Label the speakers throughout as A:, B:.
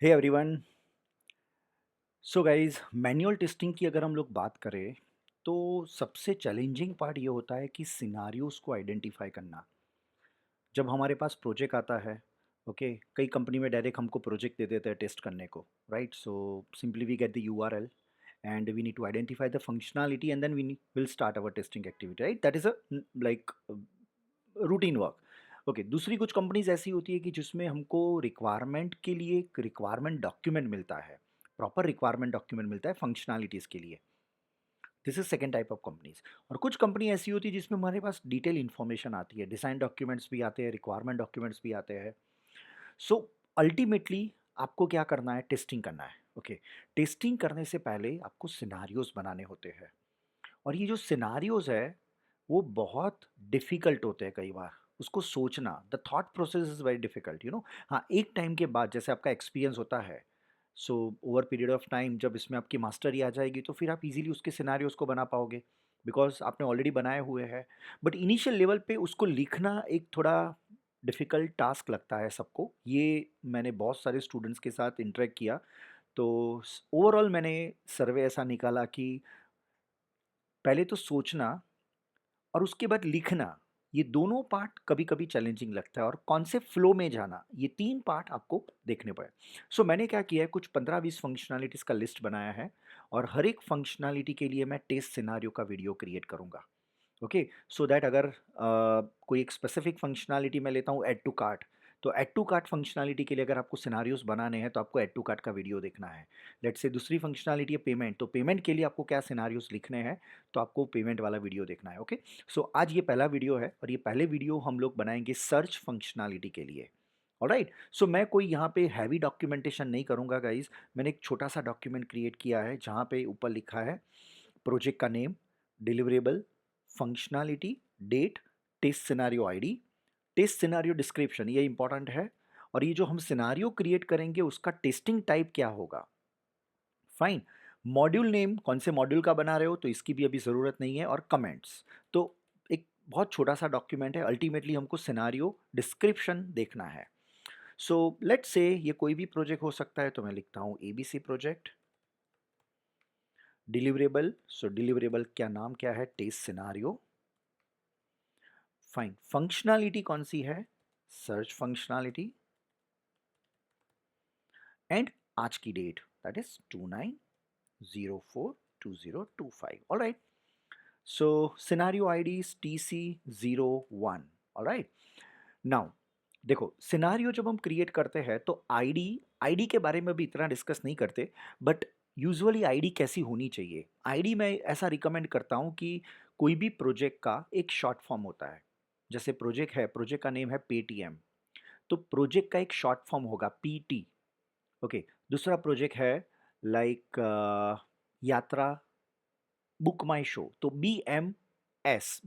A: हे everyone. So guys, manual testing की अगर हम लोग बात करें तो सबसे चैलेंजिंग पार्ट ये होता है कि सिनारियोस को आइडेंटिफाई करना। जब हमारे पास प्रोजेक्ट आता है, ओके, कई कंपनी में डायरेक्ट हमको प्रोजेक्ट दे देते हैं टेस्ट करने को, right? So simply we get the URL and we need to identify the functionality and then we will start our testing activity, right? That is a like routine work. Okay, दूसरी कुछ companies ऐसी होती है कि जिसमें हमको requirement के लिए एक रिक्वायरमेंट डॉक्यूमेंट मिलता है, प्रॉपर रिक्वायरमेंट डॉक्यूमेंट मिलता है फंक्शनैलिटीज़ के लिए। This is second type of companies. और कुछ कंपनी ऐसी होती है जिसमें हमारे पास डिटेल इन्फॉर्मेशन आती है, डिज़ाइन डॉक्यूमेंट्स भी आते हैं, रिक्वायरमेंट डॉक्यूमेंट्स भी आते हैं। सो अल्टीमेटली आपको क्या करना है? टेस्टिंग करना है। ओके, टेस्टिंग करने से पहले आपको सिनारियोज बनाने होते हैं। और ये जो सिनारियोज है वो बहुत डिफ़िकल्ट होते हैं कई बार। उसको सोचना, the thought process is very difficult, you know. हाँ, एक टाइम के बाद जैसे आपका एक्सपीरियंस होता है, so over period of time जब इसमें आपकी मास्टरी आ जाएगी तो फिर आप इज़िली उसके सिनेरियोज़ को बना पाओगे, बिकॉज़ आपने ऑलरेडी बनाए हुए हैं। बट इनिशियल लेवल पे उसको लिखना एक थोड़ा डिफ़िकल्ट टास्क लगता है सबको। ये मैंने बहुत सारे स्टूडेंट्स के साथ इंटरैक्ट किया, तो स ओवरऑल मैंने सर्वे ऐसा निकाला कि पहले तो सोचना और उसके बाद लिखना, ये दोनों पार्ट कभी-कभी चैलेंजिंग लगता है, और कौन से फ्लो में जाना, ये 3 पार्ट आपको देखने पड़े। सो मैंने क्या किया है, कुछ 15-20 फंक्शनैलिटीज़ का लिस्ट बनाया है और हर एक फंक्शनैलिटी के लिए मैं टेस्ट सिनेरियो का वीडियो क्रिएट करूँगा। ओके, सो दैट अगर कोई एक स्पेसिफिक फंक्शनैलिटी मैं लेता हूँ, ऐड टू कार्ट, तो ऐड टू कार्ट फंक्शनैलिटी के लिए अगर आपको सिनारियोस बनाने हैं तो आपको ऐड टू कार्ट का वीडियो देखना है। लेट्स से दूसरी फंक्शनैलिटी है पेमेंट, तो पेमेंट के लिए आपको क्या सिनारियोस लिखने हैं, तो आपको पेमेंट वाला वीडियो देखना है। ओके, सो आज ये पहला वीडियो है और ये पहले वीडियो हम लोग बनाएंगे सर्च फंक्शनैलिटी के लिए। ऑलराइट, सो मैं कोई यहाँ पे हैवी डॉक्यूमेंटेशन नहीं करूँगा गाइज। मैंने एक छोटा सा डॉक्यूमेंट क्रिएट किया है जहाँ पे ऊपर लिखा है प्रोजेक्ट का name, deliverable, functionality, date, test scenario ID, test scenario description, ये इंपॉर्टेंट है। और ये जो हम सिनेरियो क्रिएट करेंगे उसका टेस्टिंग टाइप क्या होगा, फाइन। मॉड्यूल नेम, कौन से मॉड्यूल का बना रहे हो, तो इसकी भी अभी ज़रूरत नहीं है। और कमेंट्स, तो एक बहुत छोटा सा डॉक्यूमेंट है। अल्टीमेटली हमको सिनेरियो डिस्क्रिप्शन देखना है। सो लेट्स से ये कोई भी प्रोजेक्ट हो सकता है, तो मैं लिखता हूँ एबीसी प्रोजेक्ट। डिलीवरेबल, सो डिलीवरेबल क्या नाम क्या है, टेस्ट सिनेरियो, फाइन। फंक्शनैलिटी कौन सी है, सर्च फंक्शनैलिटी, एंड आज की date, that is 29042025। Alright, so scenario ID is TC01। Alright, now देखो, सिनेरियो जब हम क्रिएट करते हैं तो आईडी, आईडी के बारे में भी इतना डिस्कस नहीं करते, बट यूजुअली आईडी कैसी होनी चाहिए। आईडी मैं ऐसा रिकमेंड करता हूँ कि कोई भी प्रोजेक्ट का एक शॉर्ट फॉर्म होता है। जैसे प्रोजेक्ट है, प्रोजेक्ट का नेम है पेटीएम, तो प्रोजेक्ट का एक शॉर्ट फॉर्म होगा पीटी। ओके, दूसरा प्रोजेक्ट है लाइक यात्रा, बुक माई शो, तो बी एम एस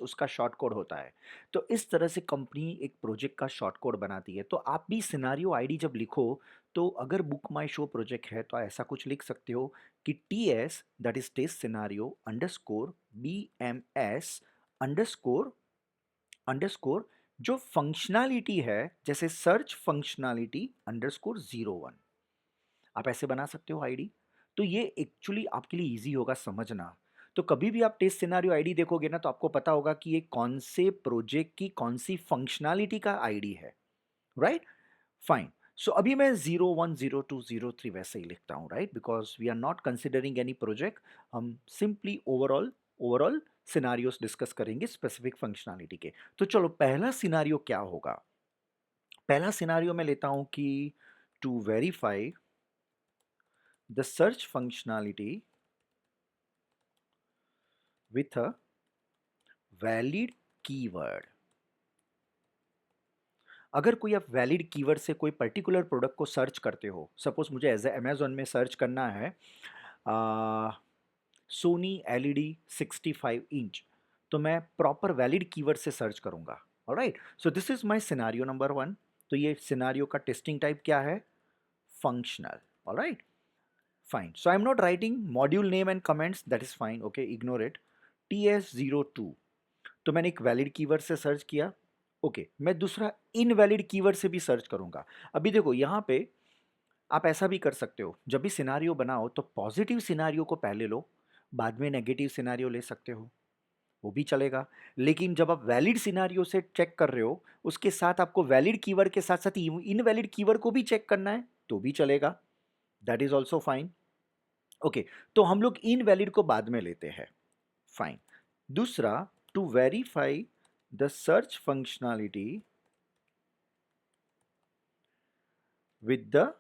A: उसका शॉर्ट कोड होता है। तो इस तरह से कंपनी एक प्रोजेक्ट का शॉर्ट कोड बनाती है। तो आप भी सिनारियो आईडी जब लिखो, तो अगर बुक माई शो प्रोजेक्ट है तो ऐसा कुछ लिख सकते हो कि TS, that is test scenario underscore BMS underscore underscore, जो फंक्शनैलिटी है जैसे सर्च फंक्शनैलिटी _01। आप ऐसे बना सकते हो आईडी। तो ये एक्चुअली आपके लिए इजी होगा समझना। तो कभी भी आप टेस्ट सिनेरियो आईडी देखोगे ना, तो आपको पता होगा कि ये कौन से प्रोजेक्ट की कौन सी फंक्शनैलिटी का आईडी है, राइट? फाइन। सो अभी मैं 010203 वैसे ही लिखता हूँ, right? Because we are not considering any project. हम simply overall overall scenarios discuss करेंगे स्पेसिफिक फंक्शनैलिटी के। तो चलो, पहला सिनारियो क्या होगा? पहला सिनारियो मैं लेता हूं कि to verify the search functionality with a valid keyword। अगर कोई आप वैलिड कीवर्ड से कोई पर्टिकुलर प्रोडक्ट को सर्च करते हो, सपोज मुझे एज अमेजोन में सर्च करना है सोनी LED 65 इंच, तो मैं प्रॉपर वैलिड कीवर्ड से सर्च करूंगा। Alright, so this is my scenario number 1। तो ये सिनेरियो का टेस्टिंग टाइप क्या है? Functional. Alright, fine. So I'm not writing module name and comments, that is fine, okay, ignore it। TS02, तो मैंने एक वैलिड कीवर्ड से सर्च किया। ओके, मैं दूसरा इनवैलिड कीवर्ड से भी सर्च करूंगा। अभी देखो यहाँ पे आप ऐसा भी कर सकते हो, जब भी सिनारियो बनाओ तो पॉजिटिव सिनारियो को पहले लो, बाद में नेगेटिव सिनारियो ले सकते हो, वो भी चलेगा। लेकिन जब आप वैलिड सिनारियो से चेक कर रहे हो, उसके साथ आपको वैलिड कीवर्ड के साथ साथ इनवैलिड कीवर्ड को भी चेक करना है, तो भी चलेगा, that is also fine. Okay, तो हम लोग इनवैलिड को बाद में लेते हैं, फाइन। दूसरा, to verify the search functionality with the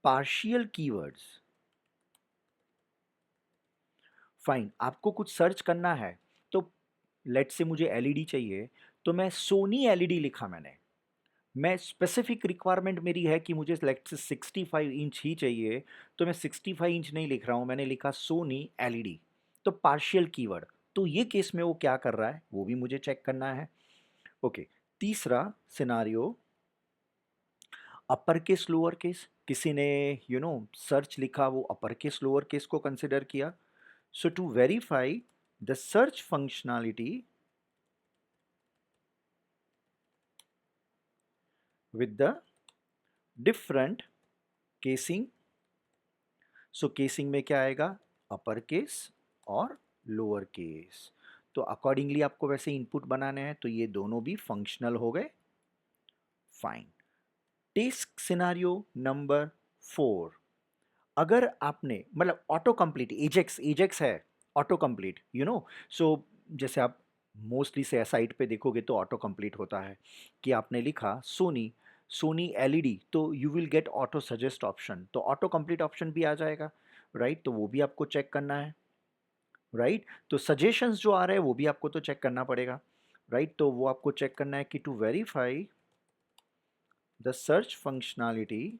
A: partial keywords. Fine, आपको कुछ सर्च करना है, तो लेट से मुझे एलईडी चाहिए, तो मैं सोनी एलईडी लिखा मैंने, मैं स्पेसिफिक रिक्वायरमेंट मेरी है कि मुझे लेट से 65 इंच ही चाहिए, तो मैं 65 इंच नहीं लिख रहा हूं, मैंने लिखा सोनी एलईडी, तो पार्शियल कीवर्ड। तो ये केस में वो क्या कर रहा है वो भी मुझे चेक करना है। ओके, तीसरा scenario, upper case lower case, किसी ने सर्च लिखा, वो अपर केस लोअर केस को कंसिडर किया। So to verify the search functionality with the different casing, so casing में क्या आएगा, अपर केस और लोअर केस। तो अकॉर्डिंगली आपको वैसे इनपुट बनाने हैं, तो ये दोनों भी फंक्शनल हो गए, फाइन। टेस्ट सिनारियो नंबर 4, अगर आपने मतलब ऑटो कंप्लीट, एजेक्स एजेक्स है, ऑटो कंप्लीट सो जैसे आप मोस्टली से साइट पे देखोगे तो ऑटो कंप्लीट होता है कि आपने लिखा सोनी, सोनी एलईडी, तो you will get auto suggest option, तो ऑटो कंप्लीट ऑप्शन भी आ जाएगा, राइट, तो वो भी आपको चेक करना है, राइट। तो सजेशंस जो आ रहे हैं वो भी आपको तो चेक करना पड़ेगा, राइट। तो वो आपको चेक करना है कि to verify the search functionality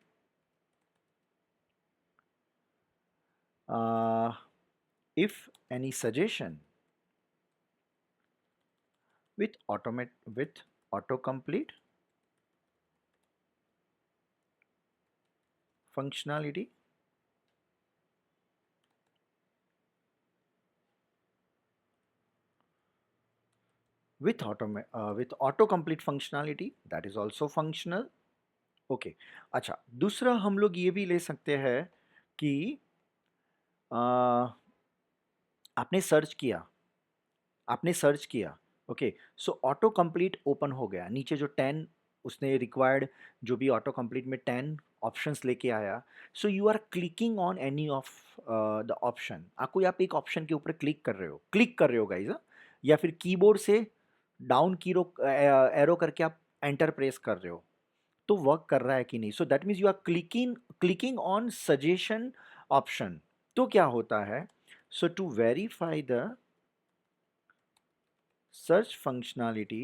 A: if any suggestion with autocomplete functionality with autocomplete functionality, that is also functional। Okay, अच्छा, दूसरा हम लोग ये भी ले सकते हैं कि आ, आपने सर्च किया, आपने सर्च किया, ओके, सो ऑटो कंप्लीट ओपन हो गया, नीचे जो 10 उसने रिक्वायर्ड, जो भी ऑटो कंप्लीट में 10 ऑप्शंस लेके आया, so you are clicking on any of the option, आपको आप एक ऑप्शन के ऊपर क्लिक कर रहे हो गाइज, या फिर कीबोर्ड से डाउन की एरो करके आप एंटर प्रेस कर रहे हो, तो वर्क कर रहा है कि नहीं, so that means you are clicking on suggestion option. तो क्या होता है, so to verify the search functionality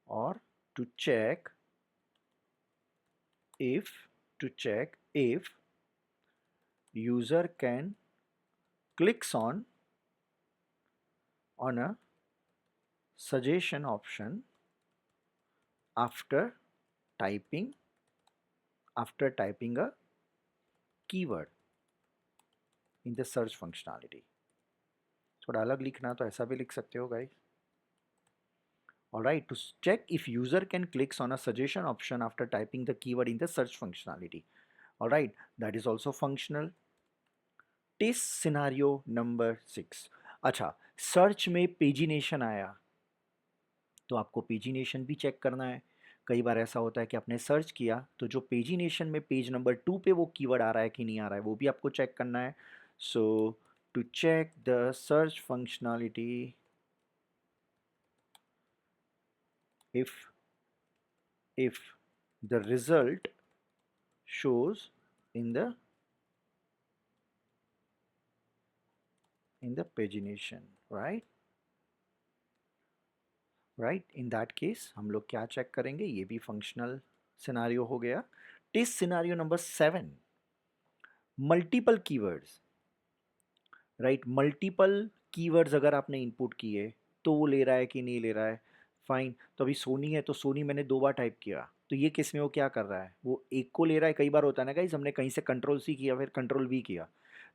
A: or to check if user can clicks on a suggestion option after typing a keyword in the search functionality। थोड़ा अलग लिखना तो ऐसा भी लिख सकते हो guys. Alright, to check if user can clicks on a suggestion option after typing the keyword in the search functionality। Alright, that is also functional। Test scenario number 6, अच्छा, सर्च में पेजिनेशन आया, तो आपको पेजिनेशन भी check करना है। कई बार ऐसा होता है कि आपने सर्च किया, तो जो पेजिनेशन में पेज नंबर 2 पे वो कीवर्ड आ रहा है कि नहीं आ रहा है, वो भी आपको चेक करना है। So to check the search functionality, if if the result shows in the pagination, right, right, in that case हम लोग क्या चेक करेंगे, ये भी फंक्शनल सिनारियो हो गया। Test scenario number 7, multiple keywords, right, multiple keywords अगर आपने इनपुट किए तो वो ले रहा है कि नहीं ले रहा है, फाइन। तो अभी सोनी है, तो सोनी मैंने 2 बार टाइप किया, तो ये केस में वो क्या कर रहा है, वो एक को ले रहा है। कई बार होता है ना गाइस, हमने कहीं से कंट्रोल सी किया फिर कंट्रोल वी किया,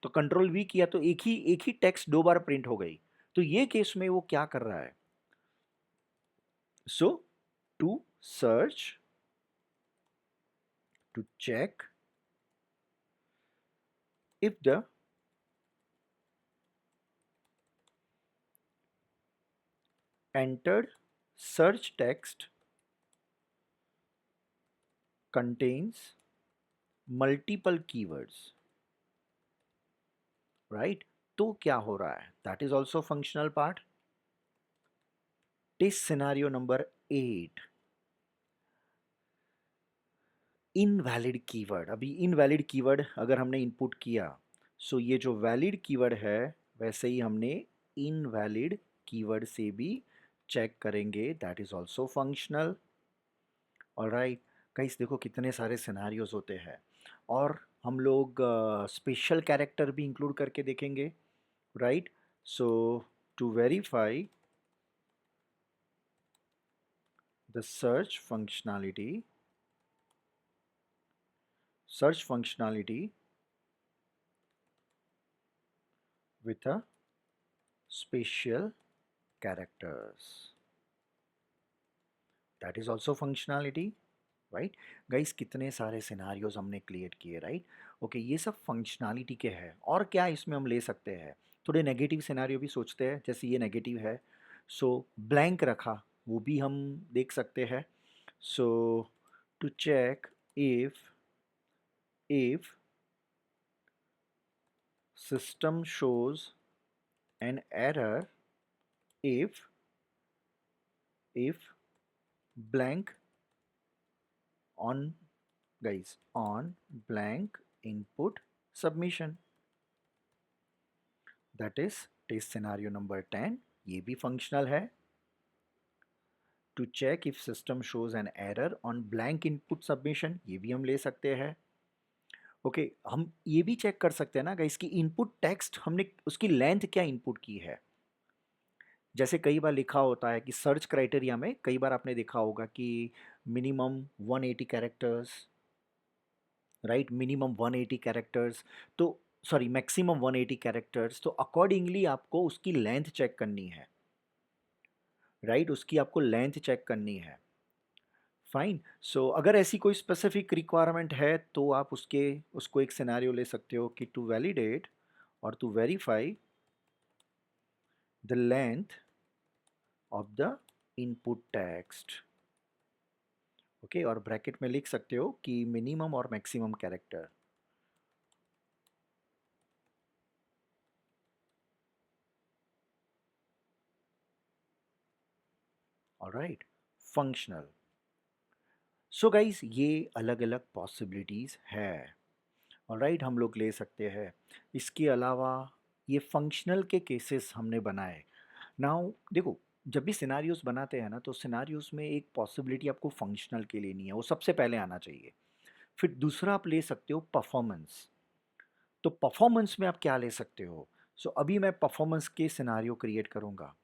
A: तो कंट्रोल वी किया तो एक ही टेक्स्ट 2 बार प्रिंट हो गई, तो ये केस में वो क्या कर रहा है, सो to search, to check if the entered search text contains multiple keywords, right? तो क्या हो रहा है? That is also functional part. Test scenario number 8. Invalid keyword. अभी इनवैलिड कीवर्ड अगर हमने इनपुट किया, सो ये जो वैलिड कीवर्ड है वैसे ही हमने इनवैलिड कीवर्ड से भी चेक करेंगे, that is also functional. Alright guys, देखो कितने सारे सिनारियोज होते हैं, और हम लोग स्पेशल कैरेक्टर भी इंक्लूड करके देखेंगे, right? So to verify the search functionality with a special characters, that is also functionality, right? Guys कितने सारे सिनारियोज हमने क्रिएट किए, राइट? ओके, ये सब फंक्शनैलिटी के हैं। और क्या इसमें हम ले सकते हैं? थोड़े नेगेटिव सिनारियो भी सोचते हैं, जैसे ये नेगेटिव है, सो ब्लैंक रखा, वो भी हम देख सकते हैं। So to check if system shows an error if blank on guys on blank input submission, that is test scenario number 10। ये भी फंक्शनल है। To check if system shows an error on blank input submission, ये भी हम ले सकते हैं। Okay, हम ये भी चेक कर सकते हैं ना गाइस कि इनपुट टेक्स्ट हमने उसकी लेंथ क्या इनपुट की है। जैसे कई बार लिखा होता है कि सर्च क्राइटेरिया में कई बार आपने देखा होगा कि minimum 180 characters, right? Minimum 180 characters, तो सॉरी मैक्सिमम 180 कैरेक्टर्स, तो अकॉर्डिंगली आपको उसकी लेंथ चेक करनी है, राइट? उसकी आपको लेंथ चेक करनी है। फाइन। सो अगर ऐसी कोई स्पेसिफिक रिक्वायरमेंट है तो आप उसको एक सिनेरियो ले सकते हो कि टू वैलिडेट और to verify the length of the input text, okay, और ब्रैकेट में लिख सकते हो कि मिनिमम और maximum character. Alright, functional. So guys, ये अलग अलग पॉसिबिलिटीज़ है, ऑलराइट, हम लोग ले सकते हैं। इसके अलावा ये फंक्शनल के केसेस हमने बनाए। नाउ देखो, जब भी सिनारियोस बनाते हैं ना, तो सिनारियोस में एक पॉसिबिलिटी आपको फंक्शनल के लिए नहीं है, वो सबसे पहले आना चाहिए। फिर दूसरा आप ले सकते हो परफॉर्मेंस। तो परफॉर्मेंस में आप क्या ले सकते हो? सो अभी मैं परफॉर्मेंस के सिनारियो क्रिएट करूंगा।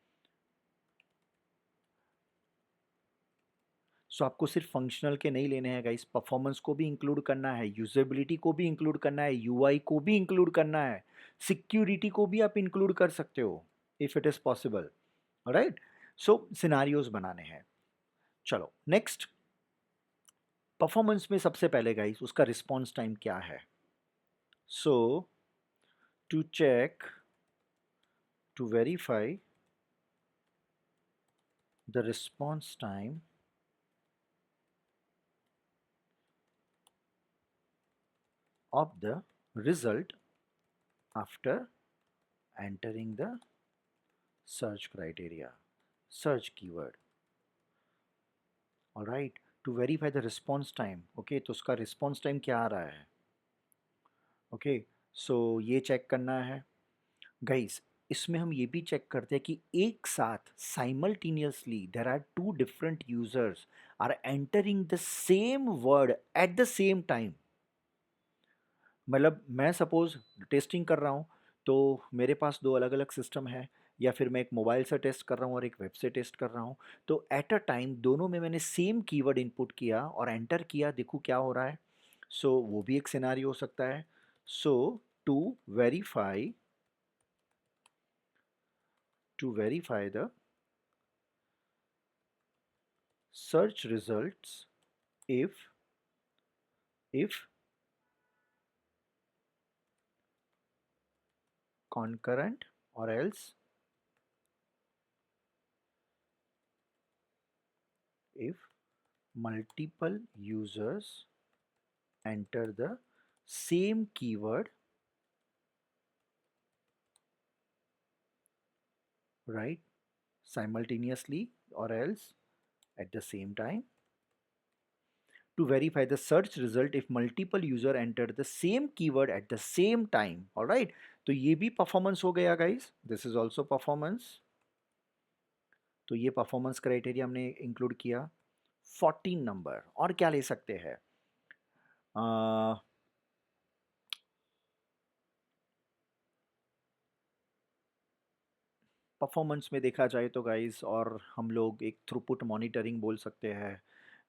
A: सो आपको सिर्फ फंक्शनल के नहीं लेने हैं गाइस, परफॉर्मेंस को भी इंक्लूड करना है, यूजेबिलिटी को भी इंक्लूड करना है, यूआई को भी इंक्लूड करना है, सिक्योरिटी को भी आप इंक्लूड कर सकते हो if it is possible, right? So scenarios बनाने हैं। चलो नेक्स्ट, परफॉर्मेंस में सबसे पहले गाइस उसका रिस्पॉन्स टाइम क्या है? So to check, to verify the response time of the result after entering the search criteria, search keyword, all right, to verify the response time, okay, तो उसका response time क्या आ रहा है? Okay, सो ये check करना है गाइस। इसमें हम ये भी चेक करते हैं कि एक साथ simultaneously there are two different users are entering the same word at the same time. मतलब मैं सपोज़ टेस्टिंग कर रहा हूँ, तो मेरे पास 2 अलग-अलग सिस्टम है, या फिर मैं एक मोबाइल से टेस्ट कर रहा हूँ और एक वेब से टेस्ट कर रहा हूँ। तो एट अ टाइम दोनों में मैंने सेम कीवर्ड इनपुट किया और एंटर किया, देखूँ क्या हो रहा है। सो वो भी एक सिनेरियो हो सकता है। So to verify the search results if concurrent, or else if multiple users enter the same keyword, right, simultaneously or else at the same time. To verify the search result if multiple user enter the same keyword at the same time. All right, तो ये भी performance हो गया guys, this is also performance. तो ये performance criteria हमने include किया। 14 number, और क्या ले सकते हैं? परफॉर्मेंस में देखा जाए तो गाइस, और हम लोग एक थ्रूपुट मॉनिटरिंग बोल सकते हैं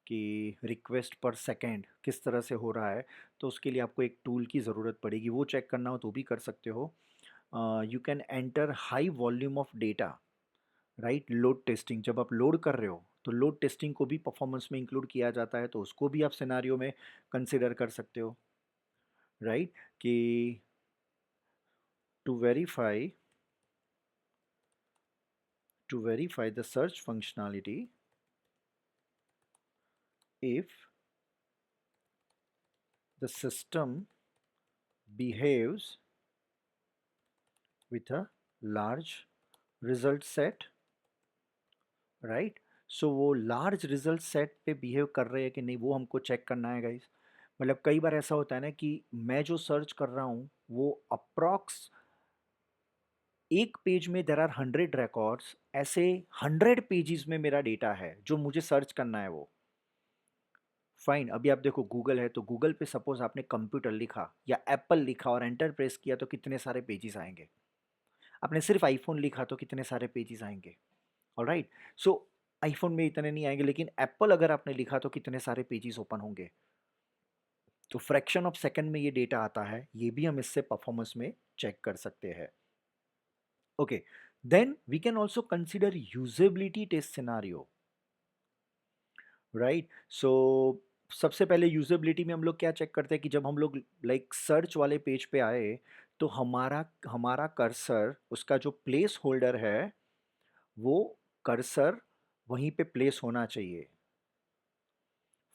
A: कि रिक्वेस्ट पर सेकंड किस तरह से हो रहा है। तो उसके लिए आपको एक टूल की ज़रूरत पड़ेगी, वो चेक करना हो तो भी कर सकते हो। You can enter high volume of data, right, load testing. जब आप लोड कर रहे हो तो लोड टेस्टिंग को भी परफॉर्मेंस में इंक्लूड किया जाता है, तो उसको भी आप सिनेरियो में कंसिडर कर सकते हो, राइट, कि to verify the search functionality if the system behaves with a large result set, right, so वो लार्ज रिजल्ट सेट पे बिहेव कर रहे हैं कि नहीं, वो हमको चेक करना है गाइस। मतलब कई बार ऐसा होता है ना कि मैं जो सर्च कर रहा हूँ वो अप्रॉक्स एक पेज में देर आर 100 रिकॉर्ड्स, ऐसे 100 पेजेस में मेरा डेटा है जो मुझे सर्च करना है वो। फाइन, अभी आप देखो गूगल है, तो गूगल पे सपोज आपने कंप्यूटर लिखा या एप्पल लिखा और एंटर प्रेस किया तो कितने सारे पेजेस आएंगे। आपने सिर्फ आईफोन लिखा तो कितने सारे पेजेस आएंगे। ऑलराइट, सो आईफोन में इतने नहीं आएंगे, लेकिन एप्पल अगर आपने लिखा तो कितने सारे पेजेस ओपन होंगे। तो फ्रैक्शन ऑफ सेकंड में ये डेटा आता है, ये भी हम इससे परफॉर्मेंस में चेक कर सकते हैं। Okay, then we can also consider usability test scenario, right. So सबसे पहले यूजेबिलिटी में हम लोग क्या चेक करते हैं कि जब हम लोग लाइक सर्च वाले पेज पे आए तो हमारा हमारा कर्सर, उसका जो प्लेस होल्डर है वो कर्सर वहीं पे प्लेस होना चाहिए।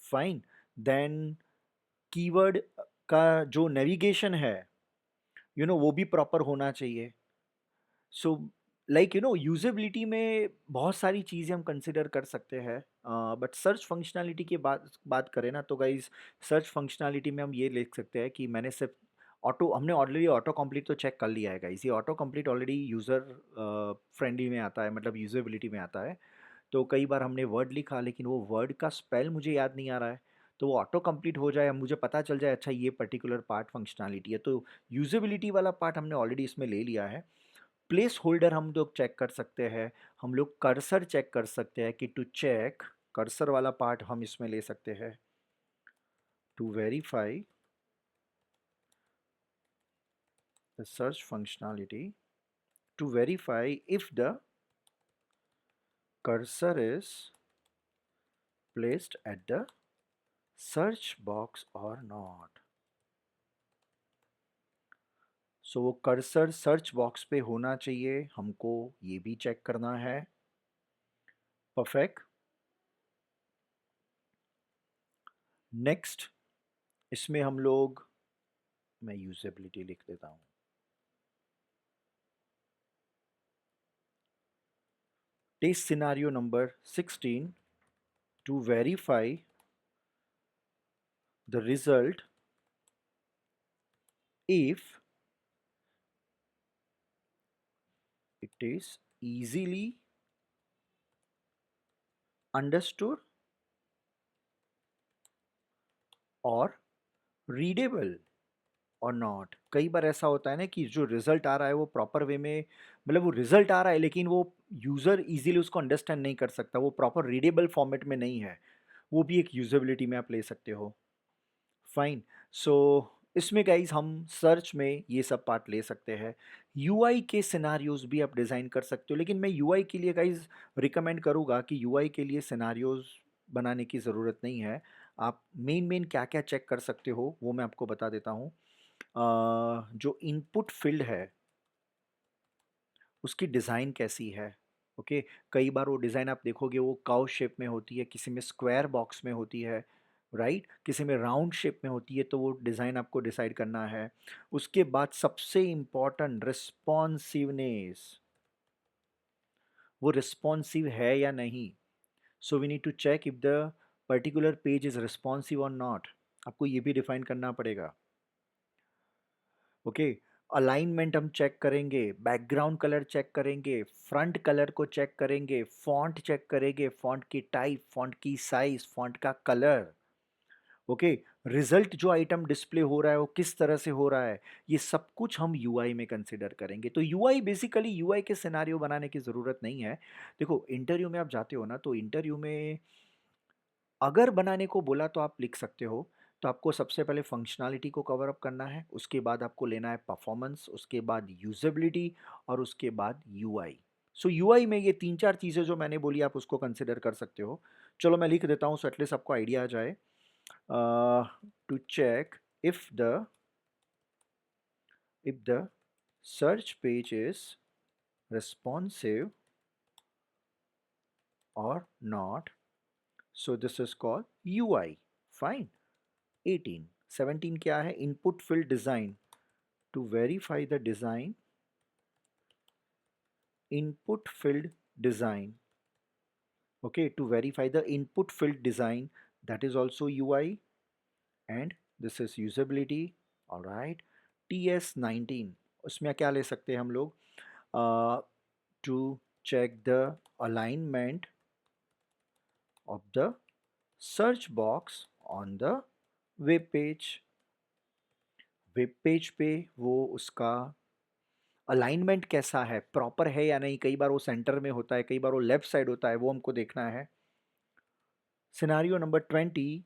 A: फाइन, देन कीवर्ड का जो नेविगेशन है वो भी प्रॉपर होना चाहिए। सो लाइक यूजेबिलिटी में बहुत सारी चीज़ें हम कंसिडर कर सकते हैं, बट सर्च फंक्शनैलिटी की बात करें ना तो गाइज, सर्च फंक्शनैलिटी में हम ये लिख सकते हैं कि मैंने सिर्फ ऑटो, हमने ऑलरेडी ऑटो कंप्लीट तो चेक कर लिया है गाइज, ये auto complete already user friendly में आता है, मतलब यूजेबिलिटी में आता है। तो कई बार हमने वर्ड लिखा लेकिन वो वर्ड का स्पेल मुझे याद नहीं आ रहा है, तो वो ऑटो कंप्लीट हो जाए, मुझे पता चल जाए अच्छा ये पर्टिकुलर पार्ट फंक्शनैलिटी है, तो यूजेबिलिटी वाला पार्ट हमने ऑलरेडी इसमें ले लिया है। प्लेस होल्डर हम लोग चेक कर सकते हैं, हम लोग कर्सर चेक कर सकते हैं कि टू चेक कर्सर वाला पार्ट हम इसमें ले सकते हैं। To verify the search functionality, to verify if the cursor is placed at the search box or not। So वो कर्सर सर्च बॉक्स पे होना चाहिए, हमको ये भी चेक करना है। परफेक्ट। नेक्स्ट, इसमें हम लोग, मैं यूजेबिलिटी लिख देता हूँ। Test scenario number 16, to verify the result if it is easily understood और रीडेबल और नॉट। कई बार ऐसा होता है ना कि जो रिजल्ट आ रहा है वो प्रॉपर वे में, मतलब वो रिजल्ट आ रहा है लेकिन वो यूज़र इजीली उसको अंडरस्टैंड नहीं कर सकता, वो प्रॉपर रीडेबल फॉर्मेट में नहीं है, वो भी एक यूजेबिलिटी में आप ले सकते हो। फाइन, सो इसमें गाइज हम सर्च में ये सब पार्ट ले सकते हैं। यूआई के सिनारियोज भी आप डिज़ाइन कर सकते हो, लेकिन मैं यूआई के लिए गाइज रिकमेंड करूँगा कि यूआई के लिए सिनारियोज बनाने की ज़रूरत नहीं है। आप मेन क्या-क्या चेक कर सकते हो वो मैं आपको बता देता हूँ। जो इनपुट फ़ील्ड है उसकी डिज़ाइन कैसी है, ओके? कई बार वो डिज़ाइन आप देखोगे वो कर्व शेप में होती है, किसी में स्क्वायर बॉक्स में होती है, राइट? किसी में राउंड शेप में होती है, तो वो डिज़ाइन आपको डिसाइड करना है। उसके बाद सबसे इम्पोर्टेंट रिस्पॉन्सिवनेस, वो रिस्पॉन्सिव है या नहीं। So we need to check if the particular page is responsive और नॉट। आपको ये भी डिफाइन करना पड़ेगा, ओके? अलाइनमेंट हम चेक करेंगे, बैकग्राउंड कलर चेक करेंगे, फ्रंट कलर को चेक करेंगे, फॉन्ट चेक करेंगे, फॉन्ट की टाइप, फॉन्ट की साइज, फॉन्ट का कलर, ओके? रिजल्ट जो आइटम डिस्प्ले हो रहा है वो किस तरह से हो रहा है, ये सब कुछ हम यूआई में कंसिडर करेंगे। तो यूआई बेसिकली यूआई के सिनेरियो बनाने की ज़रूरत नहीं है। देखो इंटरव्यू में आप जाते हो ना, तो इंटरव्यू में अगर बनाने को बोला तो आप लिख सकते हो। तो आपको सबसे पहले फंक्शनैलिटी को कवर अप करना है, उसके बाद आपको लेना है परफॉर्मेंस, उसके बाद यूजेबिलिटी और उसके बाद यूआई। सो यूआई में ये 3-4 चीज़ें जो मैंने बोली आप उसको कंसिडर कर सकते हो। चलो मैं लिख देता हूँ सो एटलीस्ट आपको आइडिया आ जाए। To check if the if the search page is responsive or not, so this is called UI. Fine. 18. 17 क्या है? Input field design. To verify the design, input field design. Okay, to verify the input field design, that is also UI, and this is usability. All right. TS19 उसमें क्या ले सकते हैं हम लोग? To check the alignment of the search box on the web page. Web page पे वो उसका अलाइनमेंट कैसा है, प्रॉपर है या नहीं। कई बार वो सेंटर में होता है, कई बार वो लेफ्ट साइड होता है, वो हमको देखना है। सिनारियो नंबर 20,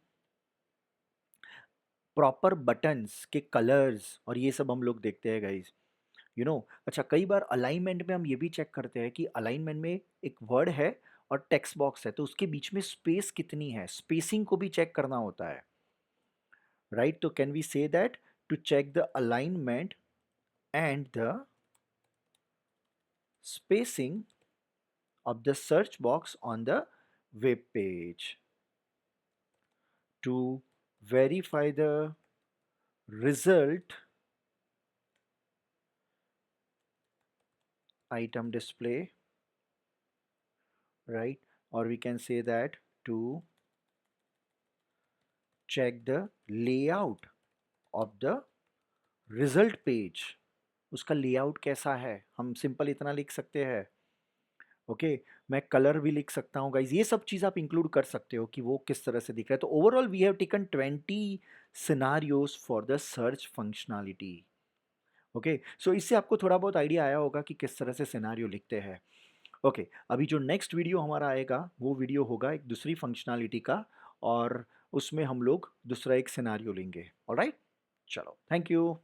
A: प्रॉपर बटन्स के कलर्स और ये सब हम लोग देखते हैं गाइज, यू नो। अच्छा, कई बार अलाइनमेंट में हम ये भी चेक करते हैं कि अलाइनमेंट में एक वर्ड है और टेक्स्ट बॉक्स है, तो उसके बीच में स्पेस कितनी है, स्पेसिंग को भी चेक करना होता है, राइट? तो can we say that to check the alignment and the spacing of the search box on the web page to verify the result item display, right? Or we can say that to check the layout of the result page, उसका layout कैसा है, हम simple इतना लिख सकते हैं, okay? मैं colour भी लिख सकता हूँ गाइज, ये सब चीज़ आप इंक्लूड कर सकते हो कि वो किस तरह से दिख रहा है। तो overall we have taken 20 scenarios for the search functionality, okay? So इससे आपको थोड़ा बहुत आइडिया आया होगा कि किस तरह से सिनारियो लिखते हैं, ओके? अभी जो नेक्स्ट वीडियो हमारा आएगा वो वीडियो होगा एक दूसरी फंक्शनैलिटी का, और उसमें हम लोग दूसरा एक सिनारियो लेंगे। ऑलराइट, चलो, थैंक यू।